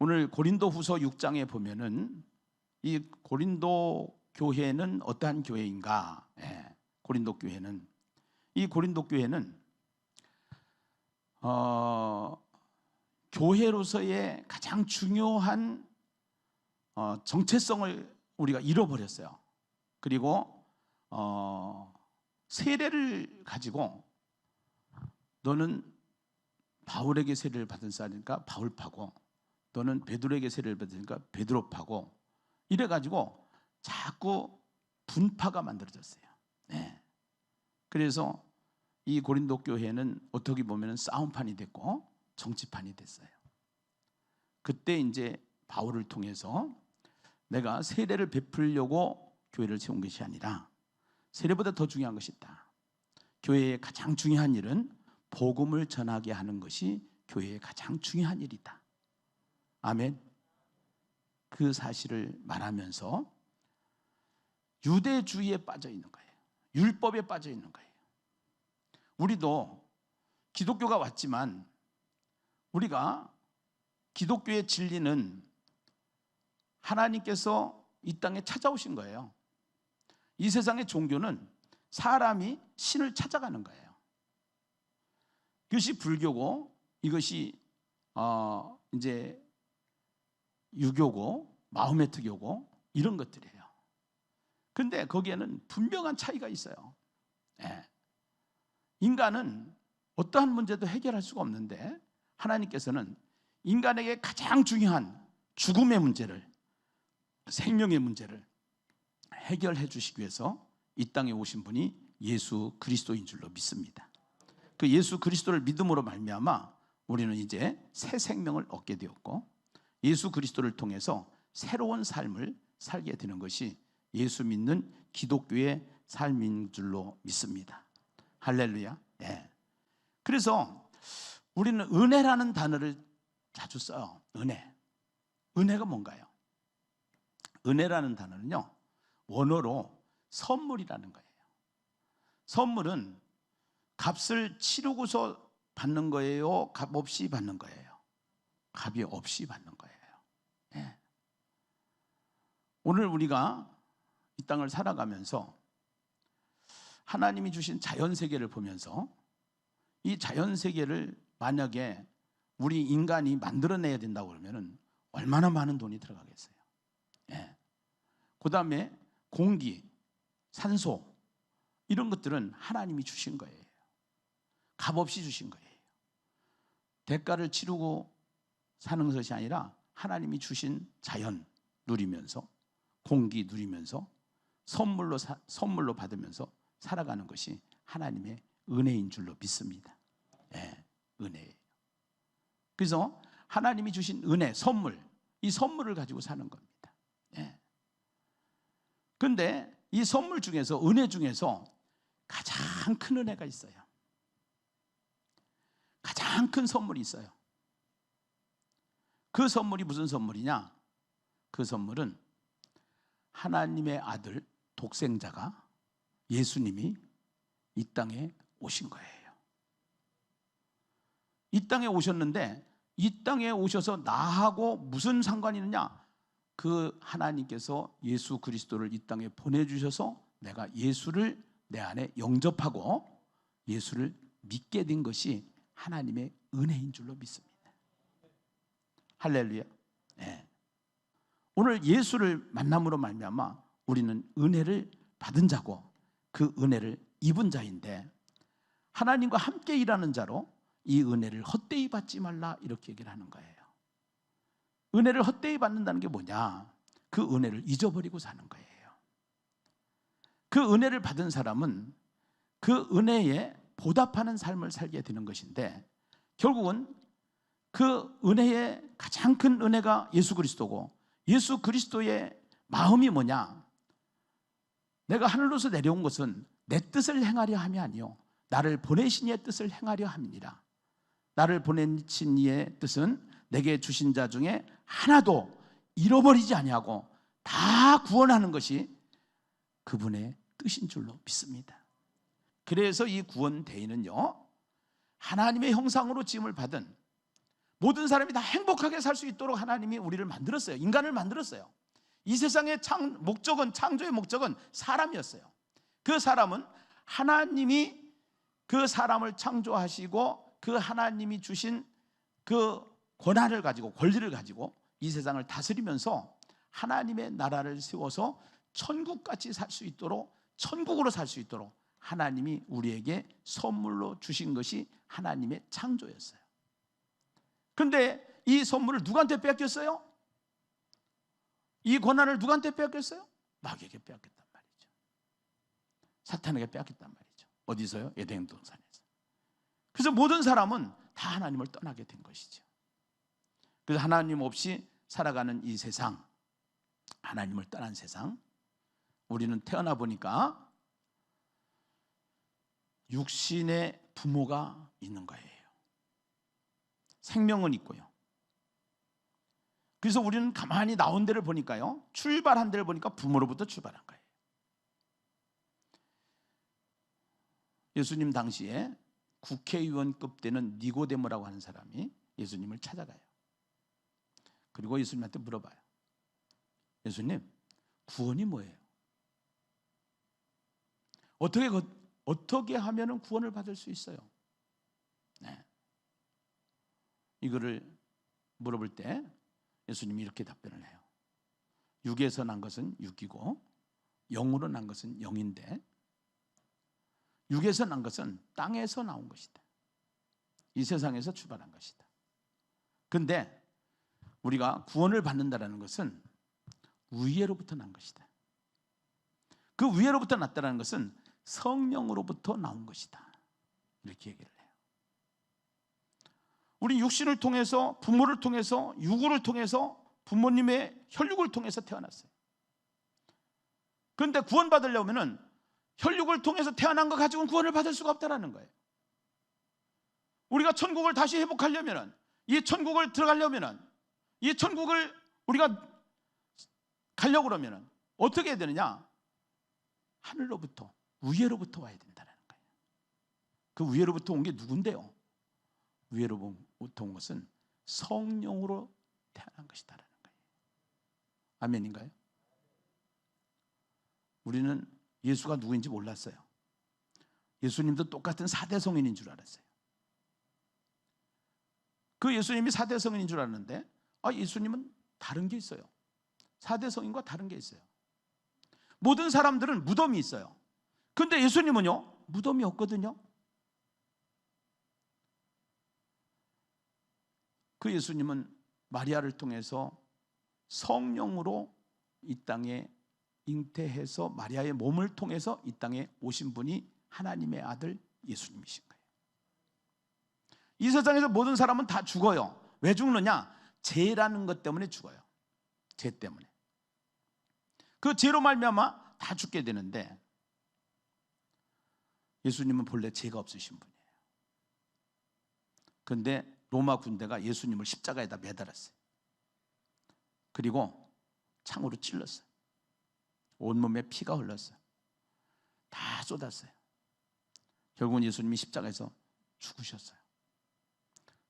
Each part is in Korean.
오늘 고린도후서 6장에 보면은 이 고린도 교회는 어떠한 교회인가? 고린도 교회는 이 고린도 교회는 교회로서의 가장 중요한 정체성을 우리가 잃어버렸어요. 그리고 세례를 가지고 너는 바울에게 세례를 받은 사람이니까 바울파고, 너는 베드로에게 세례를 받으니까 베드로파고, 이래가지고 자꾸 분파가 만들어졌어요. 그래서 이 고린도 교회는 어떻게 보면 싸움판이 됐고 정치판이 됐어요. 그때 이제 바울을 통해서 내가 세례를 베풀려고 교회를 세운 것이 아니라 세례보다 더 중요한 것이 있다. 교회의 가장 중요한 일은 복음을 전하게 하는 것이 교회의 가장 중요한 일이다. 아멘. 그 사실을 말하면서 유대주의에 빠져 있는 거예요. 율법에 빠져 있는 거예요. 우리도 기독교가 왔지만 우리가 기독교의 진리는 하나님께서 이 땅에 찾아오신 거예요. 이 세상의 종교는 사람이 신을 찾아가는 거예요. 이것이 불교고, 이것이 이제 유교고, 마호메트교고, 이런 것들이에요. 그런데 거기에는 분명한 차이가 있어요. 인간은 어떠한 문제도 해결할 수가 없는데 하나님께서는 인간에게 가장 중요한 죽음의 문제를, 생명의 문제를 해결해 주시기 위해서 이 땅에 오신 분이 예수 그리스도인 줄로 믿습니다. 그 예수 그리스도를 믿음으로 말미암아 우리는 이제 새 생명을 얻게 되었고, 예수 그리스도를 통해서 새로운 삶을 살게 되는 것이 예수 믿는 기독교의 삶인 줄로 믿습니다. 할렐루야. 그래서 우리는 은혜라는 단어를 자주 써요. 은혜가 뭔가요? 은혜라는 단어는요, 원어로 선물이라는 거예요. 선물은 값을 치르고서 받는 거예요? 값 없이 받는 거예요? 값이 없이 받는 거예요. 오늘 우리가 이 땅을 살아가면서 하나님이 주신 자연세계를 보면서 이 자연세계를 만약에 우리 인간이 만들어내야 된다고 그러면 얼마나 많은 돈이 들어가겠어요. 그 다음에 공기, 산소, 이런 것들은 하나님이 주신 거예요. 값없이 주신 거예요. 대가를 치르고 사는 것이 아니라 하나님이 주신 자연 누리면서, 공기 누리면서, 선물로 받으면서 살아가는 것이 하나님의 은혜인 줄로 믿습니다. 은혜예요. 그래서 하나님이 주신 은혜, 선물, 이 선물을 가지고 사는 겁니다. 그런데 이 선물 중에서, 은혜 중에서 가장 큰 은혜가 있어요. 가장 큰 선물이 있어요. 그 선물이 무슨 선물이냐? 그 선물은 하나님의 아들, 독생자가, 예수님이 이 땅에 오신 거예요. 이 땅에 오셨는데 이 땅에 오셔서 나하고 무슨 상관이 있느냐? 그 하나님께서 예수 그리스도를 이 땅에 보내주셔서 내가 예수를 내 안에 영접하고 예수를 믿게 된 것이 하나님의 은혜인 줄로 믿습니다. 할렐루야. 오늘 예수를 만남으로 말미암아 우리는 은혜를 받은 자고 그 은혜를 입은 자인데, 하나님과 함께 일하는 자로 이 은혜를 헛되이 받지 말라, 이렇게 얘기를 하는 거예요. 은혜를 헛되이 받는다는 게 뭐냐? 그 은혜를 잊어버리고 사는 거예요. 그 은혜를 받은 사람은 그 은혜에 보답하는 삶을 살게 되는 것인데, 결국은 그 은혜의 가장 큰 은혜가 예수 그리스도고, 예수 그리스도의 마음이 뭐냐? 내가 하늘로서 내려온 것은 내 뜻을 행하려 함이 아니요 나를 보내신 이의 뜻을 행하려 함이니라. 나를 보내신 이의 뜻은 내게 주신 자 중에 하나도 잃어버리지 아니하고 다 구원하는 것이 그분의 뜻인 줄로 믿습니다. 그래서 이 구원 대의는요, 하나님의 형상으로 지음을 받은, 모든 사람이 다 행복하게 살 수 있도록 하나님이 우리를 만들었어요. 인간을 만들었어요. 이 세상의 창조의 목적은 사람이었어요. 그 사람은 하나님이 그 사람을 창조하시고 그 하나님이 주신 그 권한을 가지고, 권리를 가지고 이 세상을 다스리면서 하나님의 나라를 세워서 천국같이 살 수 있도록, 천국으로 살 수 있도록 하나님이 우리에게 선물로 주신 것이 하나님의 창조였어요. 그런데 이 선물을 누구한테 뺏겼어요? 이 권한을 누구한테 뺏겼어요? 마귀에게 뺏겼단 말이죠. 사탄에게 뺏겼단 말이죠. 어디서요? 에덴 동산에서. 그래서 모든 사람은 다 하나님을 떠나게 된 것이죠. 그래서 하나님 없이 살아가는 이 세상, 하나님을 떠난 세상, 우리는 태어나 보니까 육신의 부모가 있는 거예요. 생명은 있고요. 그래서 우리는 가만히 나온 데를 보니까요, 출발한 데를 보니까 부모로부터 출발한 거예요. 예수님 당시에 국회의원급 되는 니고데모라고 하는 사람이 예수님을 찾아가요. 그리고 예수님한테 물어봐요. 예수님, 구원이 뭐예요? 어떻게 하면 구원을 받을 수 있어요? 네. 이거를 물어볼 때 예수님이 이렇게 답변을 해요. 육에서 난 것은 육이고 영으로 난 것은 영인데, 육에서 난 것은 땅에서 나온 것이다. 이 세상에서 출발한 것이다. 그런데 우리가 구원을 받는다는 것은 위에로부터 난 것이다. 그 위에로부터 났다는 것은 성령으로부터 나온 것이다. 이렇게 얘기를 해요. 우리 육신을 통해서, 부모를 통해서, 육을 통해서, 부모님의 혈육을 통해서 태어났어요. 그런데 구원받으려면 혈육을 통해서 태어난 것 가지고는 구원을 받을 수가 없다는 거예요. 우리가 천국을 다시 회복하려면, 이 천국을 들어가려면, 이 천국을 우리가 가려고 그러면 어떻게 해야 되느냐? 하늘로부터, 위에로부터 와야 된다는 거예요. 그 위에로부터 온 게 누군데요? 위에로부터 온 것은 성령으로 태어난 것이다라는 거예요. 아멘인가요? 우리는 예수가 누구인지 몰랐어요. 예수님도 똑같은 4대 성인인 줄 알았어요. 그 예수님이 4대 성인인 줄 알았는데, 예수님은 다른 게 있어요. 4대 성인과 다른 게 있어요. 모든 사람들은 무덤이 있어요. 그런데 예수님은요, 무덤이 없거든요. 그 예수님은 마리아를 통해서 성령으로 이 땅에 잉태해서 마리아의 몸을 통해서 이 땅에 오신 분이 하나님의 아들 예수님이신 거예요. 이 세상에서 모든 사람은 다 죽어요. 왜 죽느냐? 죄라는 것 때문에 죽어요. 죄 때문에. 그 죄로 말미암아 다 죽게 되는데, 예수님은 본래 죄가 없으신 분이에요. 그런데 로마 군대가 예수님을 십자가에다 매달았어요. 그리고 창으로 찔렀어요. 온몸에 피가 흘렀어요. 다 쏟았어요. 결국은 예수님이 십자가에서 죽으셨어요.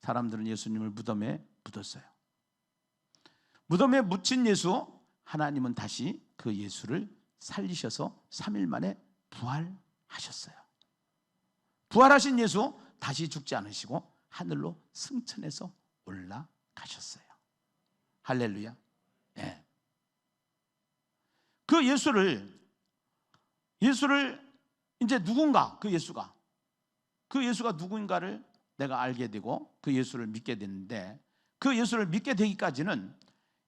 사람들은 예수님을 무덤에 묻었어요. 무덤에 묻힌 예수, 하나님은 다시 그 예수를 살리셔서 3일 만에 부활하셨어요. 부활하신 예수 다시 죽지 않으시고 하늘로 승천해서 올라가셨어요. 할렐루야. 네. 그 예수를 이제 누군가, 그 예수가 누군가를 내가 알게 되고 그 예수를 믿게 됐는데, 그 예수를 믿게 되기까지는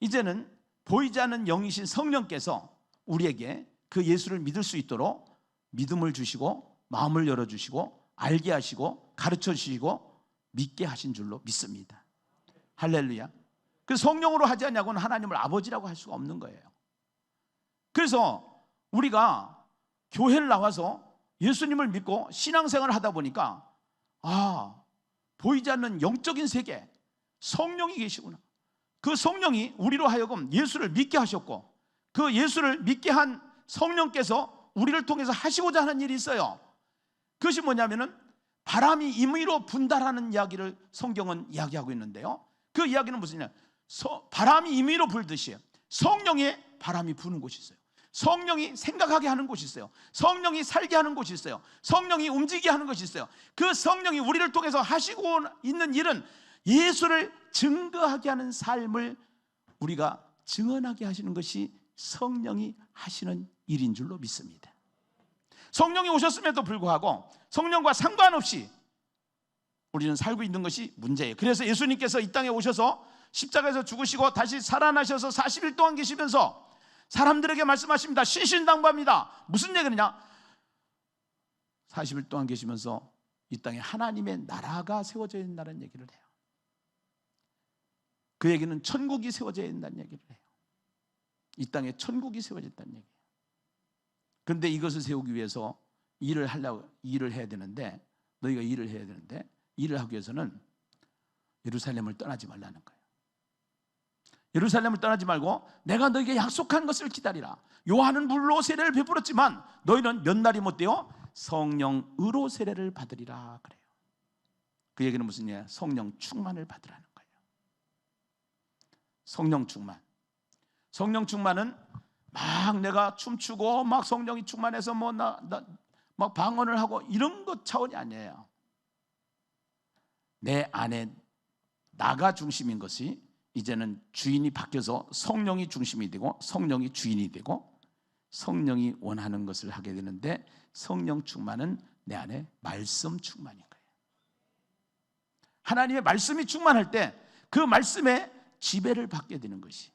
이제는 보이지 않는 영이신 성령께서 우리에게 그 예수를 믿을 수 있도록 믿음을 주시고 마음을 열어주시고 알게 하시고 가르쳐 주시고 믿게 하신 줄로 믿습니다. 할렐루야. 그 성령으로 하지 않냐고는 하나님을 아버지라고 할 수가 없는 거예요. 그래서 우리가 교회를 나와서 예수님을 믿고 신앙생활을 하다 보니까, 보이지 않는 영적인 세계, 성령이 계시구나. 그 성령이 우리로 하여금 예수를 믿게 하셨고, 그 예수를 믿게 한 성령께서 우리를 통해서 하시고자 하는 일이 있어요. 그것이 뭐냐면은 바람이 임의로 분다라는 이야기를 성경은 이야기하고 있는데요, 그 이야기는 무슨냐? 바람이 임의로 불듯이 성령의 바람이 부는 곳이 있어요. 성령이 생각하게 하는 곳이 있어요. 성령이 살게 하는 곳이 있어요. 성령이 움직이게 하는 것이 있어요. 그 성령이 우리를 통해서 하시고 있는 일은 예수를 증거하게 하는 삶을 우리가 증언하게 하시는 것이 성령이 하시는 일인 줄로 믿습니다. 성령이 오셨음에도 불구하고 성령과 상관없이 우리는 살고 있는 것이 문제예요. 그래서 예수님께서 이 땅에 오셔서 십자가에서 죽으시고 다시 살아나셔서 40일 동안 계시면서 사람들에게 말씀하십니다. 신신당부합니다. 무슨 얘기냐? 40일 동안 계시면서 이 땅에 하나님의 나라가 세워져야 된다는 얘기를 해요. 그 얘기는 천국이 세워져야 된다는 얘기를 해요. 이 땅에 천국이 세워졌다는 얘기예요. 그런데 이것을 세우기 위해서 일을 해야 되는데, 너희가 일을 해야 되는데, 일을 하기 위해서는 예루살렘을 떠나지 말라는 거예요. 예루살렘을 떠나지 말고 내가 너에게 약속한 것을 기다리라. 요한은 물로 세례를 베풀었지만 너희는 몇 날이 못 되어 성령으로 세례를 받으리라 그래요. 그 얘기는 무슨 얘기야? 성령 충만을 받으라는 거예요. 성령 충만. 성령 충만은 막 내가 춤추고 막 성령이 충만해서 막 방언을 하고 이런 것 차원이 아니에요. 내 안에 나가 중심인 것이 이제는 주인이 바뀌어서 성령이 중심이 되고 성령이 주인이 되고 성령이 원하는 것을 하게 되는데, 성령 충만은 내 안에 말씀 충만인 거예요. 하나님의 말씀이 충만할 때 그 말씀에 지배를 받게 되는 것이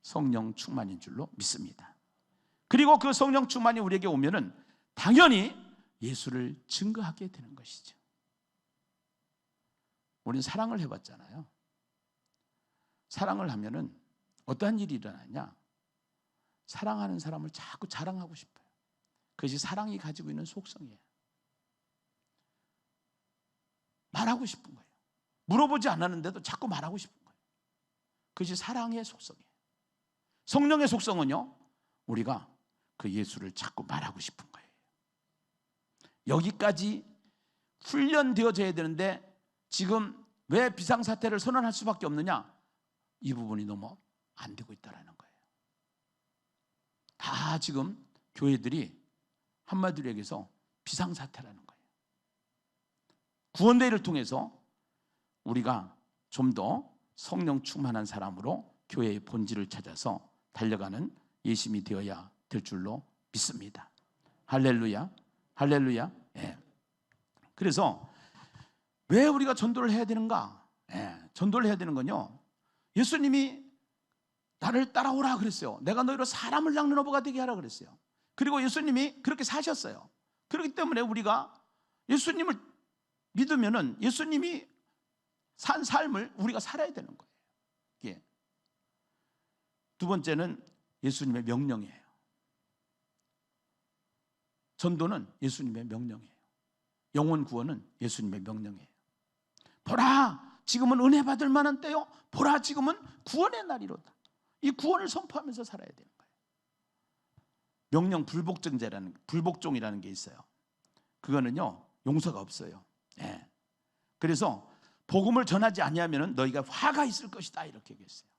성령 충만인 줄로 믿습니다. 그리고 그 성령 충만이 우리에게 오면은 당연히 예수를 증거하게 되는 것이죠. 우리는 사랑을 해봤잖아요. 사랑을 하면은 어떠한 일이 일어나냐? 사랑하는 사람을 자꾸 자랑하고 싶어요. 그것이 사랑이 가지고 있는 속성이에요. 말하고 싶은 거예요. 물어보지 않았는데도 자꾸 말하고 싶은 거예요. 그것이 사랑의 속성이에요. 성령의 속성은요, 우리가 그 예수를 자꾸 말하고 싶은 거예요. 여기까지 훈련되어져야 되는데 지금 왜 비상사태를 선언할 수밖에 없느냐? 이 부분이 너무 안 되고 있다는 거예요. 다 지금 교회들이 한마디로 얘기해서 비상사태라는 거예요. 구원대회를 통해서 우리가 좀 더 성령 충만한 사람으로 교회의 본질을 찾아서 달려가는 예심이 되어야 될 줄로 믿습니다. 할렐루야, 할렐루야. 예. 그래서 왜 우리가 전도를 해야 되는가? 예. 전도를 해야 되는 건요, 예수님이 나를 따라오라 그랬어요. 내가 너희로 사람을 낚는 어부가 되게 하라 그랬어요. 그리고 예수님이 그렇게 사셨어요. 그렇기 때문에 우리가 예수님을 믿으면은 예수님이 산 삶을 우리가 살아야 되는 거예요. 예. 두 번째는 예수님의 명령이에요. 전도는 예수님의 명령이에요. 영혼 구원은 예수님의 명령이에요. 보라, 지금은 은혜 받을 만한 때요. 보라, 지금은 구원의 날이로다. 이 구원을 선포하면서 살아야 되는 거예요. 명령 불복종이라는 게 있어요. 그거는요, 용서가 없어요. 예. 그래서 복음을 전하지 아니하면 너희가 화가 있을 것이다, 이렇게 얘기했어요.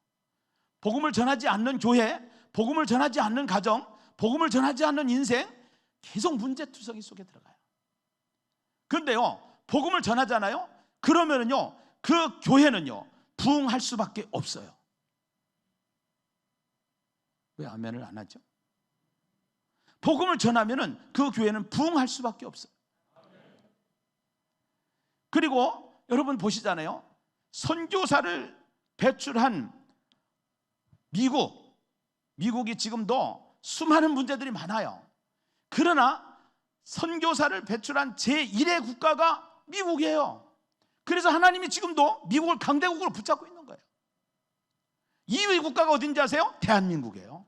복음을 전하지 않는 교회, 복음을 전하지 않는 가정, 복음을 전하지 않는 인생, 계속 문제투성이 속에 들어가요. 그런데요, 복음을 전하잖아요. 그러면은요, 그 교회는요, 부흥할 수밖에 없어요. 왜 아멘을 안 하죠? 복음을 전하면은 그 교회는 부흥할 수밖에 없어요. 그리고 여러분 보시잖아요. 선교사를 배출한 미국이 지금도 수많은 문제들이 많아요. 그러나 선교사를 배출한 제1의 국가가 미국이에요. 그래서 하나님이 지금도 미국을 강대국으로 붙잡고 있는 거예요. 2위 국가가 어딘지 아세요? 대한민국이에요.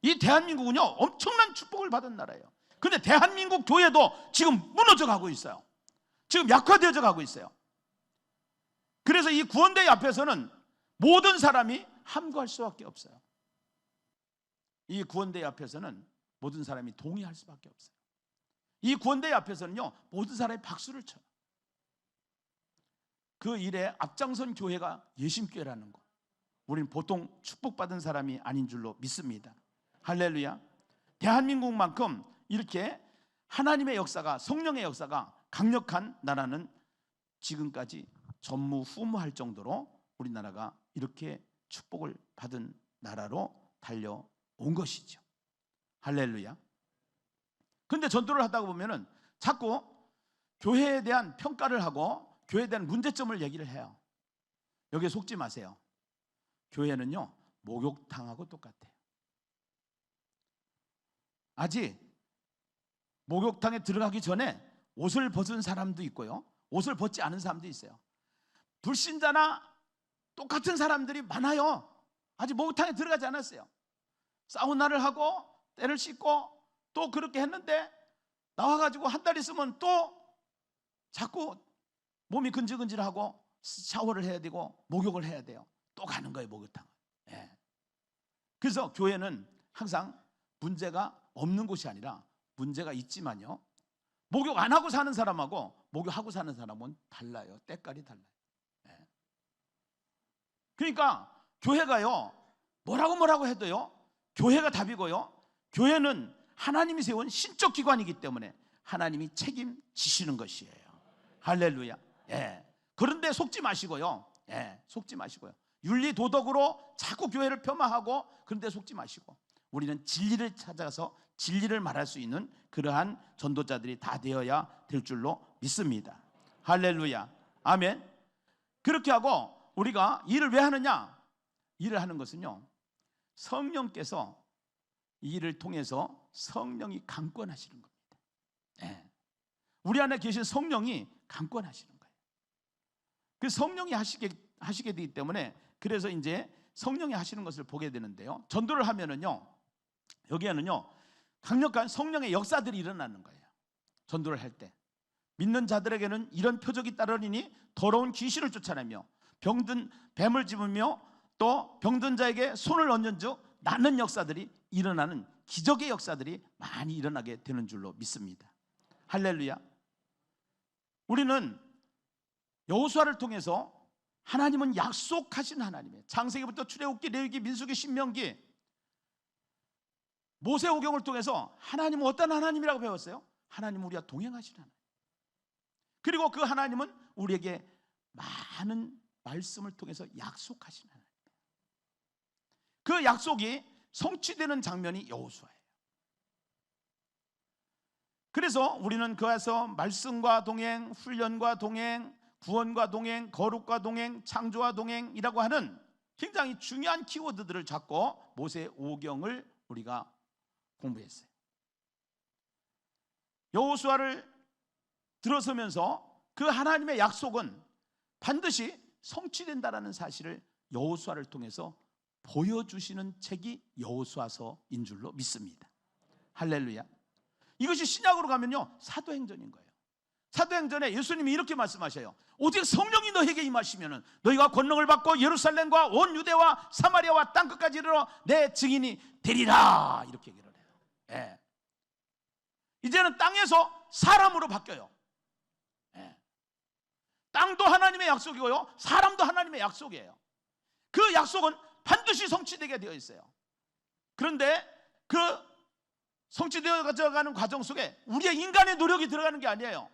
이 대한민국은요, 엄청난 축복을 받은 나라예요. 그런데 대한민국 교회도 지금 무너져 가고 있어요. 지금 약화되어져 가고 있어요. 그래서 이 구원대회 앞에서는 모든 사람이 함구할 수밖에 없어요. 이 구원대회 앞에서는 모든 사람이 동의할 수밖에 없어요. 이 구원대회 앞에서는요, 모든 사람이 박수를 쳐요. 그 일에 앞장선 교회가 예심교회라는 거, 우리는 보통 축복받은 사람이 아닌 줄로 믿습니다. 할렐루야. 대한민국만큼 이렇게 하나님의 역사가, 성령의 역사가 강력한 나라는 지금까지 전무후무할 정도로 우리나라가 이렇게 축복을 받은 나라로 달려온 것이죠. 할렐루야. 근데 전도를 하다가 보면은 자꾸 교회에 대한 평가를 하고 교회에 대한 문제점을 얘기를 해요. 여기에 속지 마세요. 교회는요, 목욕탕하고 똑같아요. 아직 목욕탕에 들어가기 전에 옷을 벗은 사람도 있고요, 옷을 벗지 않은 사람도 있어요. 불신자나 똑같은 사람들이 많아요. 아직 목욕탕에 들어가지 않았어요. 사우나를 하고 때를 씻고 또 그렇게 했는데 나와가지고 한 달 있으면 또 자꾸 몸이 근질근질하고 샤워를 해야 되고 목욕을 해야 돼요. 또 가는 거예요, 목욕탕. 예. 그래서 교회는 항상 문제가 없는 곳이 아니라 문제가 있지만요, 목욕 안 하고 사는 사람하고 목욕하고 사는 사람은 달라요. 때깔이 달라요. 예. 그러니까 교회가요, 뭐라고 해도요, 교회가 답이고요, 교회는 하나님이 세운 신적 기관이기 때문에 하나님이 책임지시는 것이에요. 할렐루야. 예. 그런데 속지 마시고요. 예. 속지 마시고요. 윤리 도덕으로 자꾸 교회를 폄하하고 그런데 속지 마시고, 우리는 진리를 찾아서 진리를 말할 수 있는 그러한 전도자들이 다 되어야 될 줄로 믿습니다. 할렐루야. 아멘. 그렇게 하고 우리가 일을 왜 하느냐? 일을 하는 것은요, 성령께서 이 일을 통해서 성령이 강권하시는 겁니다. 네. 우리 안에 계신 성령이 강권하시는 거예요. 그 성령이 하시게 되기 때문에, 그래서 이제 성령이 하시는 것을 보게 되는데요, 전도를 하면은요, 여기에는요 강력한 성령의 역사들이 일어나는 거예요. 전도를 할 때 믿는 자들에게는 이런 표적이 따르니 더러운 귀신을 쫓아내며 병든 뱀을 집으며 또 병든 자에게 손을 얹은즉 낫는 역사들이 일어나는 기적의 역사들이 많이 일어나게 되는 줄로 믿습니다. 할렐루야. 우리는 여호수아를 통해서 하나님은 약속하신 하나님이에요. 창세기부터 출애굽기, 레위기, 민수기, 신명기, 모세오경을 통해서 하나님은 어떤 하나님이라고 배웠어요? 하나님은 우리와 동행하시는 하나님. 그리고 그 하나님은 우리에게 많은 말씀을 통해서 약속하시는 하나님. 그 약속이 성취되는 장면이 여호수아예요. 그래서 우리는 그에서 말씀과 동행, 훈련과 동행, 구원과 동행, 거룩과 동행, 창조와 동행이라고 하는 굉장히 중요한 키워드들을 잡고 모세오경을 우리가 공부했어요. 여호수아를 들어서면서 그 하나님의 약속은 반드시 성취된다라는 사실을 여호수아를 통해서 보여주시는 책이 여호수아서인 줄로 믿습니다. 할렐루야. 이것이 신약으로 가면요, 사도행전인 거예요. 사도행전에 예수님이 이렇게 말씀하셔요. 오직 성령이 너에게 임하시면 너희가 권능을 받고 예루살렘과 온 유대와 사마리아와 땅끝까지 이르러 내 증인이 되리라, 이렇게 얘기를 해요. 예. 이제는 땅에서 사람으로 바뀌어요. 예. 땅도 하나님의 약속이고요, 사람도 하나님의 약속이에요. 그 약속은 반드시 성취되게 되어 있어요. 그런데 그 성취되어 가는 과정 속에 우리의 인간의 노력이 들어가는 게 아니에요.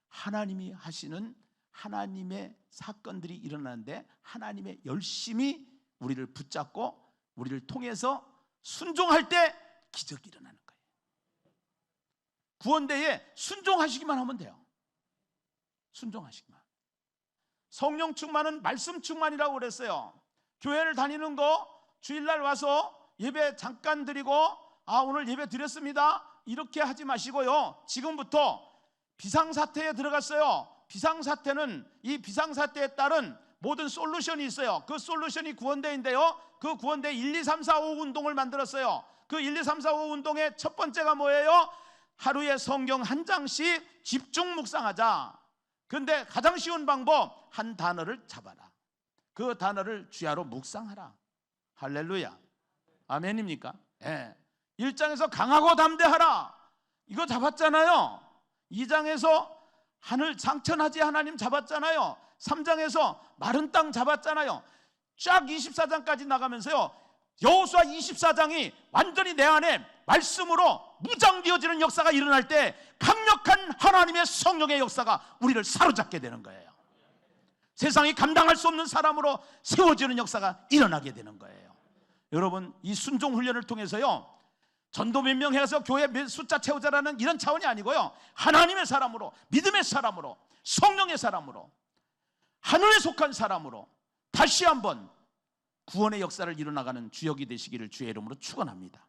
하나님이 하시는 하나님의 사건들이 일어나는데 하나님의 열심히 우리를 붙잡고 우리를 통해서 순종할 때 기적이 일어나는 거예요. 구원대에 순종하시기만 하면 돼요. 순종하시기만. 성령 충만은 말씀 충만이라고 그랬어요. 교회를 다니는 거, 주일날 와서 예배 잠깐 드리고 오늘 예배 드렸습니다, 이렇게 하지 마시고요, 지금부터 비상사태에 들어갔어요. 비상사태는 이 비상사태에 따른 모든 솔루션이 있어요. 그 솔루션이 구원대인데요, 그 구원대 1, 2, 3, 4, 5 운동을 만들었어요. 그 1, 2, 3, 4, 5 운동의 첫 번째가 뭐예요? 하루에 성경 한 장씩 집중 묵상하자. 그런데 가장 쉬운 방법, 한 단어를 잡아라. 그 단어를 주야로 묵상하라. 할렐루야. 아멘입니까? 예. 1장에서 강하고 담대하라, 이거 잡았잖아요. 2장에서 하늘 창천하지 하나님 잡았잖아요. 3장에서 마른 땅 잡았잖아요. 쫙 24장까지 나가면서요, 여호수아 24장이 완전히 내 안에 말씀으로 무장되어지는 역사가 일어날 때 강력한 하나님의 성령의 역사가 우리를 사로잡게 되는 거예요. 세상이 감당할 수 없는 사람으로 세워지는 역사가 일어나게 되는 거예요. 여러분, 이 순종 훈련을 통해서요, 전도 몇 명 해서 교회 숫자 채우자라는 이런 차원이 아니고요, 하나님의 사람으로, 믿음의 사람으로, 성령의 사람으로, 하늘에 속한 사람으로 다시 한번 구원의 역사를 이뤄나가는 주역이 되시기를 주의 이름으로 축원합니다.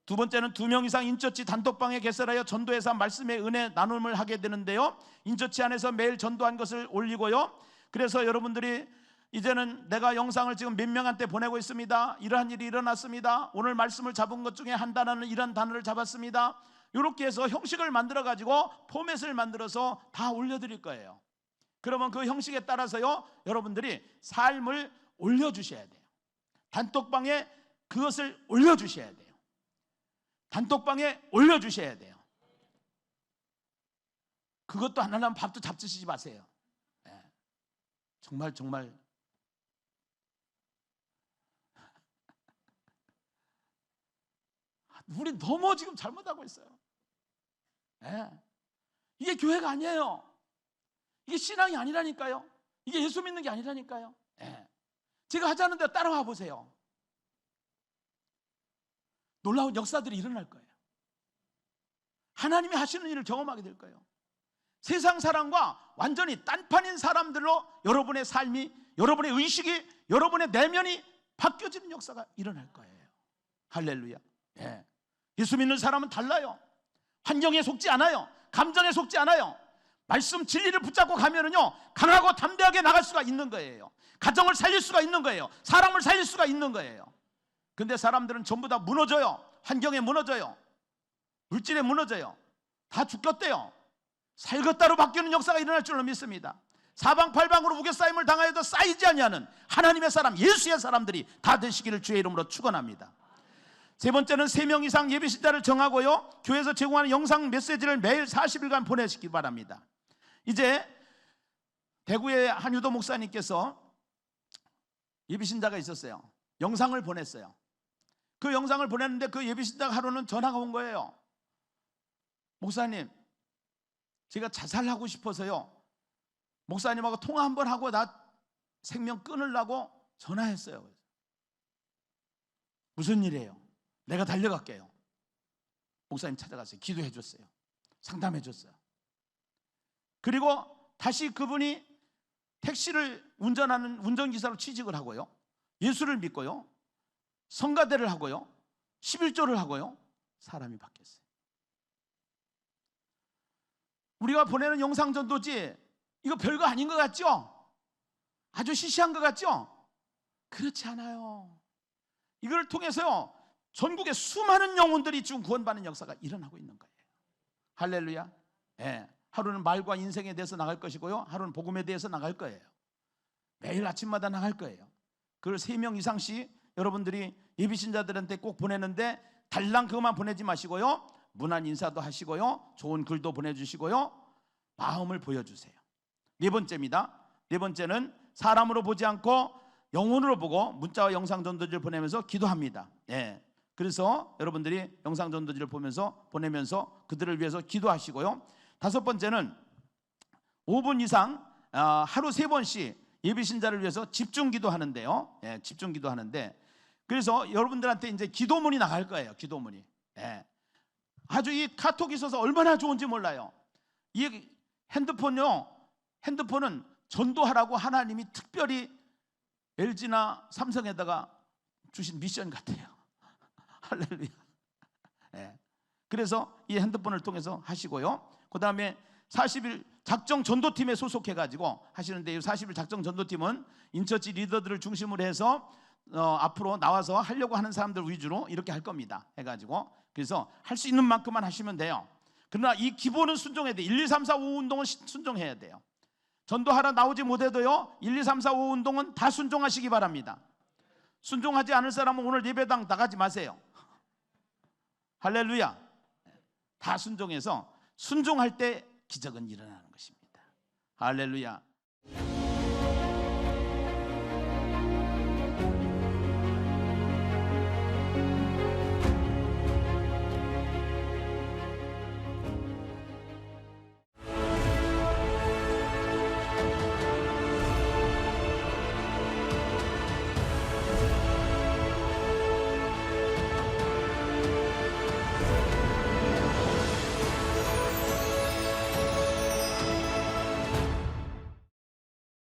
두 번째는 2명 이상 인처치 단톡방에 개설하여 전도에서 말씀의 은혜 나눔을 하게 되는데요, 인처치 안에서 매일 전도한 것을 올리고요, 그래서 여러분들이 이제는 내가 영상을 지금 몇 명한테 보내고 있습니다, 이러한 일이 일어났습니다, 오늘 말씀을 잡은 것 중에 한 단어는 이런 단어를 잡았습니다, 이렇게 해서 형식을 만들어 가지고 포맷을 만들어서 다 올려드릴 거예요. 그러면 그 형식에 따라서요, 여러분들이 삶을 올려주셔야 돼요. 단톡방에 그것을 올려주셔야 돼요. 단톡방에 올려주셔야 돼요. 그것도 안 하려면 밥도 잡수시지 마세요. 네. 정말 우리 너무 지금 잘못하고 있어요. 네. 이게 교회가 아니에요. 이게 신앙이 아니라니까요. 이게 예수 믿는 게 아니라니까요. 네. 제가 하자는 데 따라와 보세요. 놀라운 역사들이 일어날 거예요. 하나님이 하시는 일을 경험하게 될 거예요. 세상 사람과 완전히 딴판인 사람들로 여러분의 삶이, 여러분의 의식이, 여러분의 내면이 바뀌어지는 역사가 일어날 거예요. 할렐루야. 예. 예수 믿는 사람은 달라요. 환경에 속지 않아요. 감정에 속지 않아요. 말씀 진리를 붙잡고 가면은요, 강하고 담대하게 나갈 수가 있는 거예요. 가정을 살릴 수가 있는 거예요. 사람을 살릴 수가 있는 거예요. 근데 사람들은 전부 다 무너져요. 환경에 무너져요. 물질에 무너져요. 다 죽겠대요. 살겠다로 바뀌는 역사가 일어날 줄로 믿습니다. 사방팔방으로 우겨싸임을 당하여도 쌓이지 아니하는 하나님의 사람, 예수의 사람들이 다 되시기를 주의 이름으로 축원합니다. 세 번째는 3명 이상 예비신자를 정하고요, 교회에서 제공하는 영상 메시지를 매일 40일간 보내시기 바랍니다. 이제 대구의 한유도 목사님께서 예비신자가 있었어요. 영상을 보냈어요. 그 영상을 보냈는데 그 예비신자가 하루는 전화가 온 거예요. 목사님, 제가 자살하고 싶어서요, 목사님하고 통화 한번 하고 나 생명 끊으려고 전화했어요. 무슨 일이에요? 내가 달려갈게요. 목사님 찾아갔어요. 기도해 줬어요. 상담해 줬어요. 그리고 다시 그분이 택시를 운전하는 운전기사로 취직을 하고요, 예수를 믿고요, 성가대를 하고요, 11조를 하고요, 사람이 바뀌었어요. 우리가 보내는 영상 전도지 이거 별거 아닌 것 같죠? 아주 시시한 것 같죠? 그렇지 않아요. 이걸 통해서요, 전국의 수많은 영혼들이 지금 구원받는 역사가 일어나고 있는 거예요. 할렐루야. 예. 하루는 말과 인생에 대해서 나갈 것이고요, 하루는 복음에 대해서 나갈 거예요. 매일 아침마다 나갈 거예요. 그걸 3명 이상씩 여러분들이 예비신자들한테 꼭 보내는데, 달랑 그것만 보내지 마시고요, 문안 인사도 하시고요, 좋은 글도 보내주시고요, 마음을 보여주세요. 네 번째입니다. 네 번째는 사람으로 보지 않고 영혼으로 보고 문자와 영상 전도지를 보내면서 기도합니다. 예. 그래서 여러분들이 영상 전도지를 보내면서 그들을 위해서 기도하시고요. 5번째는 5분 이상 하루 3번씩 예비신자를 위해서 집중 기도하는데요. 예, 집중 기도하는데, 그래서 여러분들한테 이제 기도문이 나갈 거예요. 기도문이. 예. 아주 이 카톡이 있어서 얼마나 좋은지 몰라요. 이 핸드폰은 전도하라고 하나님이 특별히 LG나 삼성에다가 주신 미션 같아요. 할렐루야. 예. 그래서 이 핸드폰을 통해서 하시고요. 그 다음에 40일 작정 전도팀에 소속해가지고 하시는데, 이 40일 작정 전도팀은 인처치 리더들을 중심으로 해서 앞으로 나와서 하려고 하는 사람들 위주로 이렇게 할 겁니다. 해가지고 그래서 할 수 있는 만큼만 하시면 돼요. 그러나 이 기본은 순종해야 돼요. 1, 2, 3, 4, 5 운동은 순종해야 돼요. 전도하러 나오지 못해도요, 1, 2, 3, 4, 5 운동은 다 순종하시기 바랍니다. 순종하지 않을 사람은 오늘 예배당 나가지 마세요. 할렐루야. 다 순종해서, 순종할 때 기적은 일어나는 것입니다. 할렐루야.